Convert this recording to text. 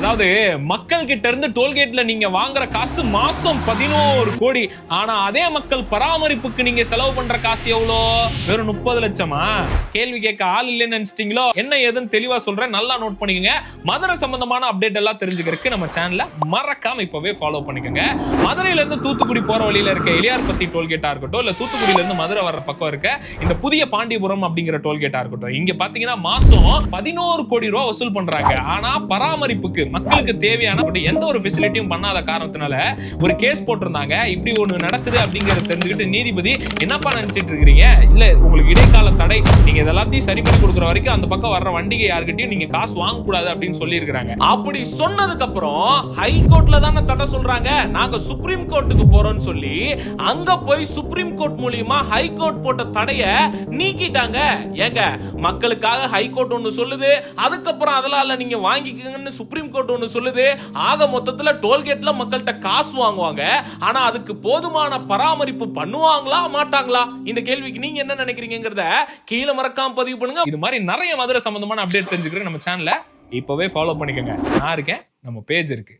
அதாவது மக்கள் கிட்ட இருந்து டோல்கேட்ல நீங்க வாங்குற காசு மாசம் 11 கோடி. ஆனா அதே மக்கள் பராமரிப்புக்கு நீங்க செலவு பண்ற காசு எவ்வளோ? வெறும் 30 லட்சமா? கேள்வி கேட்க ஆள் இல்லைன்னு நினைச்சிட்டீங்களோ? என்ன ஏதுன்னு தெளிவா சொல்றேன், நல்லா நோட் பண்ணிக்கங்க. மதுரை சம்பந்தமான அப்டேட் எல்லாம் தெரிஞ்சுக்கிறதுக்கு நம்ம சேனலை மறக்காம இப்பவே ஃபாலோ பண்ணிக்கோங்க. மதுரையில இருந்து தூத்துக்குடி போற வழியில இருக்க எலியார்பத்தி டோல்கேட்டா இருக்கட்டும், இல்ல தூத்துக்குடியில இருந்து மதுரை வர்ற பக்கம் இருக்க இந்த புதிய பாண்டியபுரம் அப்படிங்கிற டோல்கேட்டா இருக்கட்டும், இங்க பாத்தீங்கன்னா மாசம் 11 கோடி ரூபாய் வசூல் பண்றாங்க. ஆனா பராமரிப்புக்கு மக்களுக்கு தேவையான எந்த ஒரு ஃபெசிலிட்டியும் பண்ணாத காரணத்தினால ஒரு கேஸ் போட்டிருந்தாங்க. இப்படி ஒண்ணு நடக்குது அப்படிங்கறத தெரிஞ்சுக்கிட்டு நீதிபதி என்னப்பா நினைச்சிட்டு இருக்கீங்க, இல்ல உங்களுக்கு இடைக்கால தடை, நீங்க இதெல்லாத்தையும் சரி பண்ணி கொடுக்குற வரைக்கும் அந்த பக்கம் வர்ற வண்டிகை யார்கிட்டயும் நீங்க காசு வாங்க கூடாது அப்படின்னு சொல்லி இருக்காங்க. அப்படி சொன்னதுக்கு அப்புறம் ஹைகோர்ட்ல தானே தடை சொல்றாங்க, நாங்க சுப்ரீம் கோர்ட்டுக்கு போறோம்னு சொல்லி அங்க போய் சுப்ரீம் கோர்ட் மூலமா ஹைகோர்ட் போட்ட தடைய நீக்கிட்டாங்க. ஏங்க, மக்களுக்காக ஹைகோர்ட் ஒன்னு சொல்லுது, அதுக்கப்புறம் அதெல்லாம் நீங்க வாங்கிக்கங்கன்னு சுப்ரீம் கோர்ட் ஒன்னு சொல்லுது. ஆக மொத்தத்துல டோல்கேட்ல மக்கள்கிட்ட காசு வாங்குவாங்க, ஆனா அதுக்கு போதுமான பராமரிப்பு பண்ணுவாங்களா மாட்டாங்களா? இந்த கேள்விக்கு நீங்க என்ன நினைக்கிறீங்கங்கறத கீழே மறக்காம பதிவு பண்ணுங்க. இது மாதிரி நிறைய மதுரை சம்பந்தமான அப்டேட் தெரிஞ்சுக்கிறேன் நம்ம சேனலை இப்பவே ஃபாலோ பண்ணிக்கோங்க. நான் இருக்கேன், நம்ம பேஜ் இருக்கு.